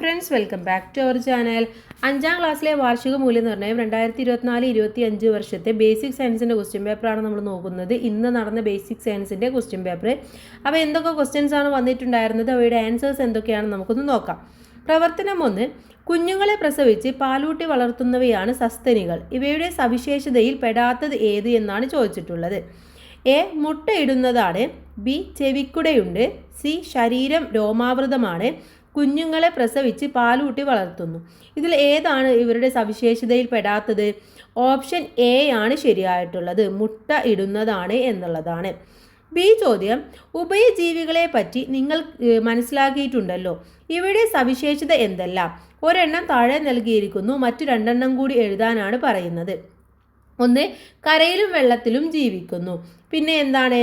Friends, welcome back to our channel. 5ാം ക്ലാസ്സിലെ വാർഷിക മൂല്യനിർണ്ണയം 2024-25 വർഷത്തെ ബേസിക് സയൻസിൻ്റെ ക്വസ്റ്റ്യൻ പേപ്പറാണ് നമ്മൾ നോക്കുന്നത്. ഇന്ന് നടന്ന ബേസിക് സയൻസിൻ്റെ ക്വസ്റ്റ്യൻ പേപ്പർ. അപ്പോൾ എന്തൊക്കെ ക്വസ്റ്റ്യൻസ് ആണ് വന്നിട്ടുണ്ടായിരുന്നത്, അവയുടെ ആൻസേഴ്സ് എന്തൊക്കെയാണെന്ന് നമുക്കൊന്ന് നോക്കാം. പ്രവർത്തനം 1. കുഞ്ഞുങ്ങളെ പ്രസവിച്ച് പാലൂട്ടി വളർത്തുന്നവയാണ് സസ്തനികൾ. ഇവയുടെ സവിശേഷതയിൽ പെടാത്തത് ഏത് എന്നാണ് ചോദിച്ചിട്ടുള്ളത്. എ. മുട്ടയിടുന്നതാണ്. ബി. ചെവിക്കുടയുണ്ട്. സി. ശരീരം രോമാവൃതമാണ്. കുഞ്ഞുങ്ങളെ പ്രസവിച്ച് പാലൂട്ടി വളർത്തുന്നു. ഇതിൽ ഏതാണ് ഇവരുടെ സവിശേഷതയിൽ പെടാത്തത്? ഓപ്ഷൻ എ ആണ് ശരിയായിട്ടുള്ളത്. മുട്ട ഇടുന്നതാണ് എന്നുള്ളതാണ്. ബി ചോദ്യം, ഉഭയജീവികളെ പറ്റി നിങ്ങൾ മനസ്സിലാക്കിയിട്ടുണ്ടല്ലോ. ഇവയുടെ സവിശേഷത എന്തെല്ലാം? ഒരെണ്ണം താഴെ നൽകിയിരിക്കുന്നു, മറ്റു 2 കൂടി എഴുതാനാണ് പറയുന്നത്. 1. കരയിലും വെള്ളത്തിലും ജീവിക്കുന്നു. പിന്നെ എന്താണ്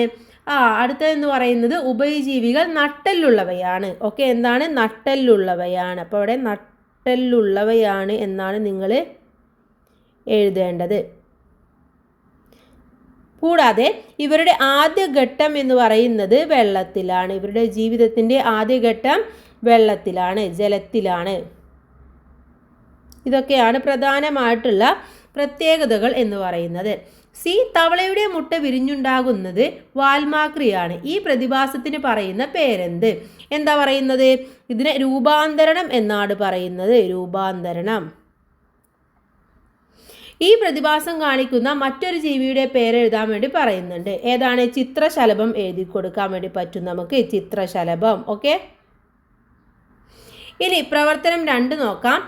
അടുത്തതെന്ന് പറയുന്നത് ഉഭയജീവികൾ നട്ടെല്ലുള്ളവയാണ്. ഓക്കെ, എന്താണ്? നട്ടെല്ലുള്ളവയാണ്. അപ്പോൾ അവിടെ നട്ടെല്ലുള്ളവയാണ് എന്നാണ് നിങ്ങൾ എഴുതേണ്ടത്. കൂടാതെ ഇവരുടെ ആദ്യഘട്ടം എന്ന് പറയുന്നത് വെള്ളത്തിലാണ്. ഇവരുടെ ജീവിതത്തിൻ്റെ ആദ്യഘട്ടം വെള്ളത്തിലാണ്, ജലത്തിലാണ്. ഇതൊക്കെയാണ് പ്രധാനമായിട്ടുള്ള പ്രത്യേകതകൾ എന്ന് പറയുന്നത്. സി. തവളയുടെ മുട്ട വിരിഞ്ഞുണ്ടാകുന്നത് വാൽമാക്രിയാണ്. ഈ പ്രതിഭാസത്തിന് പറയുന്ന പേരെന്ത്? എന്താ പറയുന്നത്? ഇതിനെ രൂപാന്തരണം എന്നാണ് പറയുന്നത്. രൂപാന്തരണം. ഈ പ്രതിഭാസം കാണിക്കുന്ന മറ്റൊരു ജീവിയുടെ പേര് എഴുതാൻ വേണ്ടി പറയുന്നുണ്ട്. ഏതാണ്? ചിത്രശലഭം എഴുതി കൊടുക്കാൻ വേണ്ടി പറ്റും നമുക്ക്. ചിത്രശലഭം. ഓക്കെ, ഇനി പ്രവർത്തനം 2 നോക്കാം.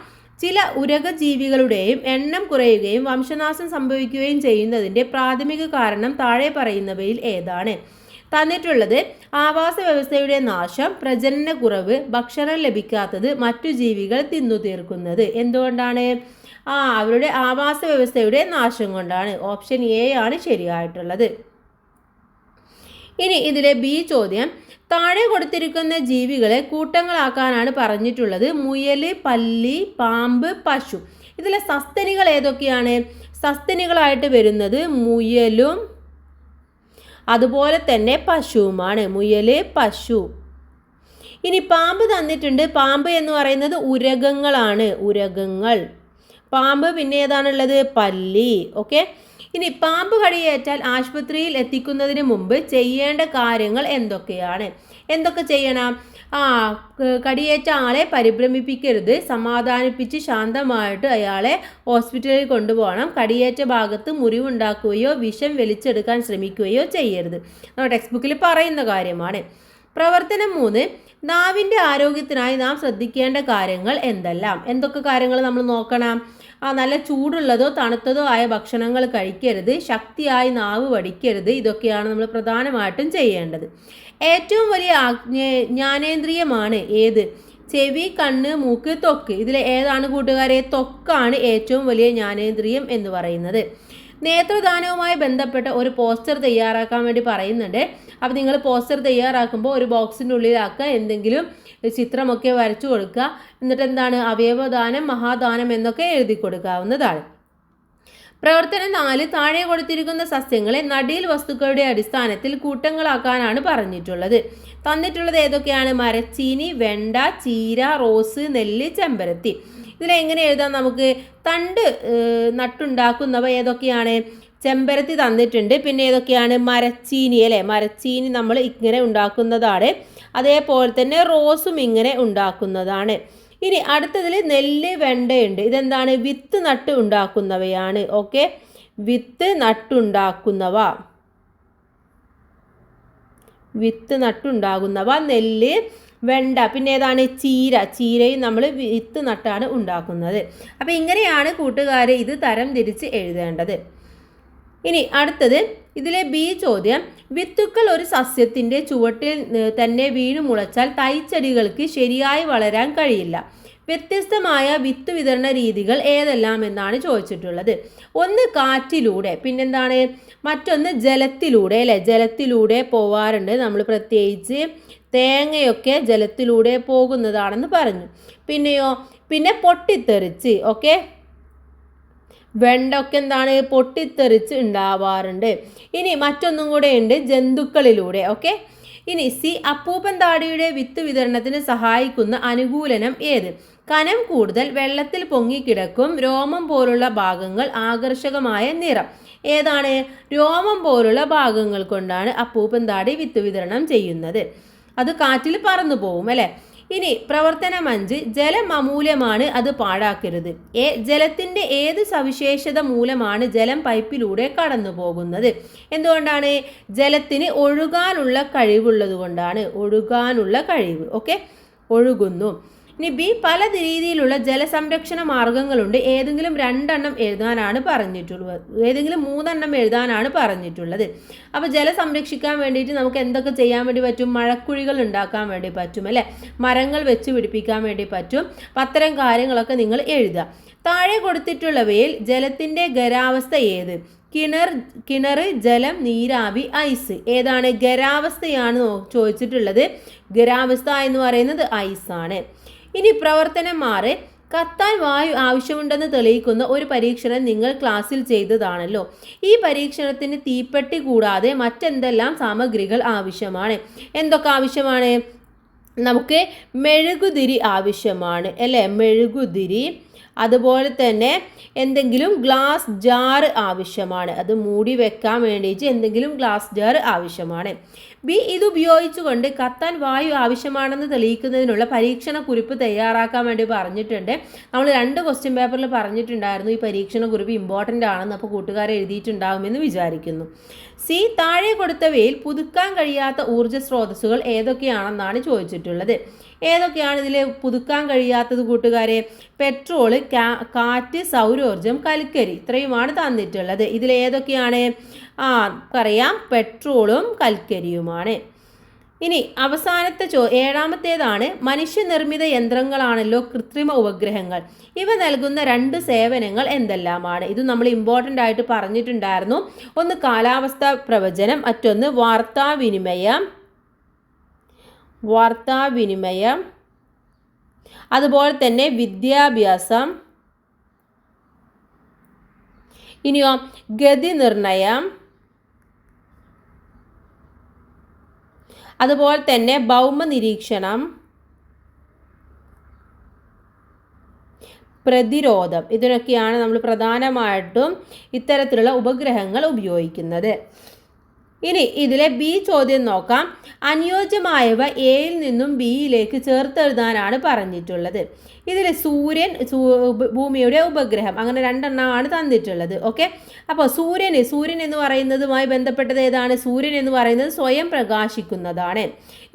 ചില ഉരകജീവികളുടെയും എണ്ണം കുറയുകയും വംശനാശം സംഭവിക്കുകയും ചെയ്യുന്നതിൻ്റെ പ്രാഥമിക കാരണം താഴെ പറയുന്നവയിൽ ഏതാണ്? തന്നിട്ടുള്ളത് ആവാസ വ്യവസ്ഥയുടെ നാശം, പ്രജനനക്കുറവ്, ഭക്ഷണം ലഭിക്കാത്തത്, മറ്റു ജീവികൾ തിന്നു തീർക്കുന്നത്. എന്തുകൊണ്ടാണ്? അവരുടെ ആവാസ വ്യവസ്ഥയുടെ നാശം കൊണ്ടാണ്. ഓപ്ഷൻ എ ആണ് ശരിയായിട്ടുള്ളത്. ഇനി ഇതിലെ ബി ചോദ്യം, താഴെ കൊടുത്തിരിക്കുന്ന ജീവികളെ കൂട്ടങ്ങളാക്കാനാണ് പറഞ്ഞിട്ടുള്ളത്. മുയല്, പല്ലി, പാമ്പ്, പശു. ഇതിലെ സസ്തനികൾ ഏതൊക്കെയാണ്? സസ്തനികളായിട്ട് വരുന്നത് മുയലും അതുപോലെ തന്നെ പശുവുമാണ്. മുയല്, പശു. ഇനി പാമ്പ് തന്നിട്ടുണ്ട്. പാമ്പ് എന്ന് പറയുന്നത് ഉരഗങ്ങളാണ്. ഉരഗങ്ങൾ. പാമ്പ്. പിന്നെ ഏതാണുള്ളത്? പല്ലി. ഓക്കെ, ഇനി പാമ്പ് കടിയേറ്റാൽ ആശുപത്രിയിൽ എത്തിക്കുന്നതിന് മുമ്പ് ചെയ്യേണ്ട കാര്യങ്ങൾ എന്തൊക്കെയാണ്? എന്തൊക്കെ ചെയ്യണം? കടിയേറ്റ ആളെ പരിഭ്രമിപ്പിക്കരുത്. സമാധാനിപ്പിച്ച് ശാന്തമായിട്ട് അയാളെ ഹോസ്പിറ്റലിൽ കൊണ്ടുപോകണം. കടിയേറ്റ ഭാഗത്ത് മുറിവുണ്ടാക്കുകയോ വിഷം വലിച്ചെടുക്കാൻ ശ്രമിക്കുകയോ ചെയ്യരുത്. നമ്മുടെ ടെക്സ്റ്റ് ബുക്കിൽ പറയുന്ന കാര്യമാണ്. പ്രവർത്തനം 3. നാവിൻ്റെ ആരോഗ്യത്തിനായി നാം ശ്രദ്ധിക്കേണ്ട കാര്യങ്ങൾ എന്തെല്ലാം? എന്തൊക്കെ കാര്യങ്ങൾ നമ്മൾ നോക്കണം? നല്ല ചൂടുള്ളതോ തണുത്തതോ ആയ ഭക്ഷണങ്ങൾ കഴിക്കരുത്. ശക്തിയായി നാവ് വടിക്കരുത്. ഇതൊക്കെയാണ് നമ്മൾ പ്രധാനമായിട്ടും ചെയ്യേണ്ടത്. ഏറ്റവും വലിയ ജ്ഞാനേന്ദ്രിയമാണ് ഏത്? ചെവി, കണ്ണ്, മൂക്ക്, ത്വക്ക്. ഇതിൽ ഏതാണ് കൂട്ടുകാരെ? ത്വക്കാണ് ഏറ്റവും വലിയ ജ്ഞാനേന്ദ്രിയം എന്ന് പറയുന്നത്. നേത്രദാനവുമായി ബന്ധപ്പെട്ട ഒരു പോസ്റ്റർ തയ്യാറാക്കാൻ വേണ്ടി പറയുന്നുണ്ട്. അപ്പോൾ നിങ്ങൾ പോസ്റ്റർ തയ്യാറാക്കുമ്പോൾ ഒരു ബോക്സിൻ്റെ ഉള്ളിലാക്കുക, എന്തെങ്കിലും ചിത്രമൊക്കെ വരച്ചു കൊടുക്കുക. എന്നിട്ട് എന്താണ്? അവയവദാനം, മഹാദാനം എന്നൊക്കെ എഴുതി കൊടുക്കാവുന്നതാണ്. പ്രവർത്തനം 4. താഴെ കൊടുത്തിരിക്കുന്ന സസ്യങ്ങളെ നടീൽ വസ്തുക്കളുടെ അടിസ്ഥാനത്തിൽ കൂട്ടങ്ങളാക്കാനാണ് പറഞ്ഞിട്ടുള്ളത്. തന്നിട്ടുള്ളത് ഏതൊക്കെയാണ്? മരച്ചീനി, വെണ്ട, ചീര, റോസ്, നെല്ല്, ചെമ്പരത്തി. ഇതിലെങ്ങനെ എഴുതാം നമുക്ക്? തണ്ട് നട്ടുണ്ടാക്കുന്നവ ഏതൊക്കെയാണ്? ചെമ്പരത്തി തന്നിട്ടുണ്ട്. പിന്നെ ഏതൊക്കെയാണ്? മരച്ചീനി. അല്ലേ, മരച്ചീനി നമ്മൾ ഇങ്ങനെ ഉണ്ടാക്കുന്നതാണ്. അതേപോലെ തന്നെ റോസും ഇങ്ങനെ ഉണ്ടാക്കുന്നതാണ്. ഇനി അടുത്തതിൽ നെല്ല്, വെണ്ടയുണ്ട്. ഇതെന്താണ്? വിത്ത് നട്ട് ഉണ്ടാക്കുന്നവയാണ്. ഓക്കെ, വിത്ത് നട്ടുണ്ടാക്കുന്നവ. വിത്ത് നട്ടുണ്ടാകുന്നവ നെല്ല്, വെണ്ട. പിന്നെ ഏതാണ്? ചീര. ചീരയും നമ്മൾ വിത്ത് നട്ടാണ് ഉണ്ടാക്കുന്നത്. അപ്പോൾ ഇങ്ങനെയാണ് കൂട്ടുകാർ ഇത് തരം തിരിച്ച് എഴുതേണ്ടത്. ഇനി അടുത്തത് ഇതിലെ ബി ചോദ്യം, വിത്തുക്കൾ ഒരു സസ്യത്തിൻ്റെ ചുവട്ടിൽ തന്നെ വീണു മുളച്ചാൽ തൈച്ചെടികൾക്ക് ശരിയായി വളരാൻ കഴിയില്ല. വ്യത്യസ്തമായ വിത്ത് വിതരണ രീതികൾ ഏതെല്ലാം എന്നാണ് ചോദിച്ചിട്ടുള്ളത്. 1. കാറ്റിലൂടെ. പിന്നെന്താണ്? മറ്റൊന്ന് ജലത്തിലൂടെ. അല്ലേ, ജലത്തിലൂടെ പോവാറുണ്ട്. നമ്മൾ പ്രത്യേകിച്ച് തേങ്ങയൊക്കെ ജലത്തിലൂടെ പോകുന്നതാണെന്ന് പറഞ്ഞു. പിന്നെയോ? പിന്നെ പൊട്ടിത്തെറിച്ച്. ഓക്കെ, വെണ്ട ഒക്കെ എന്താണ്? പൊട്ടിത്തെറിച്ച് ഉണ്ടാവാറുണ്ട്. ഇനി മറ്റൊന്നും കൂടെ ഉണ്ട്, ജന്തുക്കളിലൂടെ. ഓക്കെ, ഇനി സി, അപ്പൂപ്പൻ താടിയുടെ വിത്ത് വിതരണത്തിന് സഹായിക്കുന്ന അനുകൂലനം ഏത്? കനം കൂടുതൽ, വെള്ളത്തിൽ പൊങ്ങിക്കിടക്കും, രോമം പോലുള്ള ഭാഗങ്ങൾ, ആകർഷകമായ നിറം. ഏതാണ്? രോമം പോലുള്ള ഭാഗങ്ങൾ കൊണ്ടാണ് അപ്പൂപ്പൻ താടി വിത്ത് വിതരണം ചെയ്യുന്നത്. അത് കാറ്റിൽ പറന്നു പോകും അല്ലേ. ഇനി പ്രവർത്തനം 5, ജലം അമൂല്യമാണ്, അത് പാഴാക്കരുത്. ജലത്തിന്റെ ഏത് സവിശേഷത മൂലമാണ് ജലം പൈപ്പിലൂടെ കടന്നു പോകുന്നത്? എന്തുകൊണ്ടാണ്? ജലത്തിന് ഒഴുകാനുള്ള കഴിവുള്ളത് കൊണ്ടാണ്. ഒഴുകാനുള്ള കഴിവ്. ഓക്കെ, ഒഴുകുന്നു. ഇനി ബി, പല രീതിയിലുള്ള ജലസംരക്ഷണ മാർഗങ്ങളുണ്ട്, ഏതെങ്കിലും 2 എഴുതാനാണ് പറഞ്ഞിട്ടുള്ളത്, ഏതെങ്കിലും 3 എഴുതാനാണ് പറഞ്ഞിട്ടുള്ളത്. അപ്പോൾ ജലം സംരക്ഷിക്കാൻ വേണ്ടിയിട്ട് നമുക്ക് എന്തൊക്കെ ചെയ്യാൻ വേണ്ടി പറ്റും? മഴക്കുഴികൾ ഉണ്ടാക്കാൻ വേണ്ടി പറ്റും അല്ലേ, മരങ്ങൾ വെച്ച് പിടിപ്പിക്കാൻ വേണ്ടി പറ്റും. അത്തരം കാര്യങ്ങളൊക്കെ നിങ്ങൾ എഴുതുക. താഴെ കൊടുത്തിട്ടുള്ളവയിൽ ജലത്തിൻ്റെ ഖരാവസ്ഥ ഏത്? കിണർ, ജലം, നീരാവി, ഐസ്. ഏതാണ്? ഖരാവസ്ഥയാണ് ചോദിച്ചിട്ടുള്ളത്. ഖരാവസ്ഥ എന്ന് പറയുന്നത് ഐസാണ്. ഇനി പ്രവർത്തനം 6, കത്താൻ വായു ആവശ്യമുണ്ടെന്ന് തെളിയിക്കുന്ന ഒരു പരീക്ഷണം നിങ്ങൾ ക്ലാസ്സിൽ ചെയ്തതാണല്ലോ. ഈ പരീക്ഷണത്തിന് തീപ്പെട്ടി കൂടാതെ മറ്റെന്തെല്ലാം സാമഗ്രികൾ ആവശ്യമാണ്? എന്തൊക്കെ ആവശ്യമാണ്? നമുക്ക് മെഴുകുതിരി ആവശ്യമാണ് അല്ലേ, മെഴുകുതിരി. അതുപോലെ തന്നെ എന്തെങ്കിലും ഗ്ലാസ് ജാർ ആവശ്യമാണ്, അത് മൂടി വെക്കാൻ വേണ്ടിയിട്ട് എന്തെങ്കിലും ഗ്ലാസ് ജാർ ആവശ്യമാണ്. ബി, ഇതുപയോഗിച്ചുകൊണ്ട് കത്താൻ വായു ആവശ്യമാണെന്ന് തെളിയിക്കുന്നതിനുള്ള പരീക്ഷണ കുറിപ്പ് തയ്യാറാക്കാൻ വേണ്ടി പറഞ്ഞിട്ടുണ്ട്. നമ്മൾ 2 ക്വസ്റ്റ്യൻ പേപ്പറിൽ പറഞ്ഞിട്ടുണ്ടായിരുന്നു ഈ പരീക്ഷണ കുറിപ്പ് ഇമ്പോർട്ടൻ്റ് ആണെന്ന്. അപ്പോൾ കൂട്ടുകാരെ എഴുതിയിട്ടുണ്ടാകുമെന്ന് വിചാരിക്കുന്നു. സി, താഴെ കൊടുത്തവയിൽ പുതുക്കാൻ കഴിയാത്ത ഊർജ്ജ സ്രോതസ്സുകൾ ഏതൊക്കെയാണെന്നാണ് ചോദിച്ചിട്ടുള്ളത്. ഏതൊക്കെയാണ് ഇതിൽ പുതുക്കാൻ കഴിയാത്തത് കൂട്ടുകാരെ? പെട്രോള്, കാറ്റ്, സൗരോർജം, കൽക്കരി. ഇത്രയുമാണ് തന്നിട്ടുള്ളത്. ഇതിൽ ഏതൊക്കെയാണ്? പറയാം, പെട്രോളും കൽക്കരിയുമാണ്. ഇനി അവസാനത്തെ 7ാമത്തേതാണ്, മനുഷ്യനിർമ്മിത യന്ത്രങ്ങളാണല്ലോ കൃത്രിമ ഉപഗ്രഹങ്ങൾ. ഇവ നൽകുന്ന 2 സേവനങ്ങൾ എന്തെല്ലാമാണ്? ഇത് നമ്മൾ ഇമ്പോർട്ടൻ്റ് ആയിട്ട് പറഞ്ഞിട്ടുണ്ടായിരുന്നു. ഒന്ന് കാലാവസ്ഥാ പ്രവചനം, മറ്റൊന്ന് വാർത്താവിനിമയം, അതുപോലെ തന്നെ വിദ്യാഭ്യാസം. ഇനിയോ ഗതി നിർണയം, അതുപോലെ തന്നെ ഭൗമ നിരീക്ഷണം, പ്രതിരോധം. ഇതിനൊക്കെയാണ് നമ്മൾ പ്രധാനമായിട്ടും ഇത്തരത്തിലുള്ള ഉപഗ്രഹങ്ങൾ ഉപയോഗിക്കുന്നത്. ഇനി ഇതിലെ ബി ചോദ്യം നോക്കാം. അനുയോജ്യമായവ എയിൽ നിന്നും ബിയിലേക്ക് ചേർത്തെഴുതാനാണ് പറഞ്ഞിട്ടുള്ളത്. ഇതിൽ സൂര്യൻ, ഭൂമിയുടെ ഉപഗ്രഹം, അങ്ങനെ 2 തന്നിട്ടുള്ളത്. ഓക്കെ, അപ്പോൾ സൂര്യൻ എന്ന് പറയുന്നതുമായി ബന്ധപ്പെട്ടത് ഏതാണ്? സൂര്യൻ എന്ന് പറയുന്നത് സ്വയം പ്രകാശിക്കുന്നതാണ്.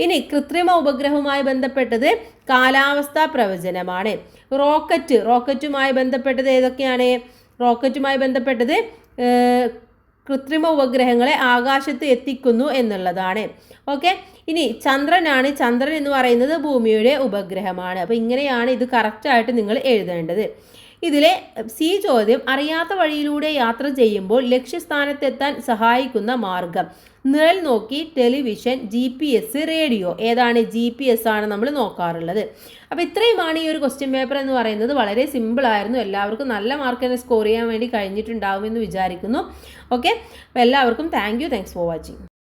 ഇനി കൃത്രിമ ഉപഗ്രഹവുമായി ബന്ധപ്പെട്ടത് കാലാവസ്ഥാ പ്രവചനമാണ്. റോക്കറ്റുമായി ബന്ധപ്പെട്ടത് ഏതൊക്കെയാണ്? റോക്കറ്റുമായി ബന്ധപ്പെട്ടത് കൃത്രിമ ഉപഗ്രഹങ്ങളെ ആകാശത്ത് എത്തിക്കുന്നു എന്നുള്ളതാണ്. ഓക്കെ, ഇനി ചന്ദ്രൻ എന്ന് പറയുന്നത് ഭൂമിയുടെ ഉപഗ്രഹമാണ്. അപ്പോൾ ഇങ്ങനെയാണ് ഇത് കറക്റ്റായിട്ട് നിങ്ങൾ എഴുതേണ്ടത്. ഇതിലെ സി ചോദ്യം, അറിയാത്ത വഴിയിലൂടെ യാത്ര ചെയ്യുമ്പോൾ ലക്ഷ്യസ്ഥാനത്തെത്താൻ സഹായിക്കുന്ന മാർഗം. നിഴൽ നോക്കി, ടെലിവിഷൻ, GPS, റേഡിയോ. ഏതാണ്? GPS ആണ് നമ്മൾ നോക്കാറുള്ളത്. അപ്പോൾ ഇത്രയുമാണ് ഈ ഒരു ക്വസ്റ്റ്യൻ പേപ്പർ എന്ന് പറയുന്നത്. വളരെ സിമ്പിളായിരുന്നു. എല്ലാവർക്കും നല്ല മാർക്ക് തന്നെ സ്കോർ ചെയ്യാൻ വേണ്ടി കഴിഞ്ഞിട്ടുണ്ടാവുമെന്ന് വിചാരിക്കുന്നു. ഓക്കെ, അപ്പോൾ എല്ലാവർക്കും താങ്ക്സ് ഫോർ വാച്ചിങ്.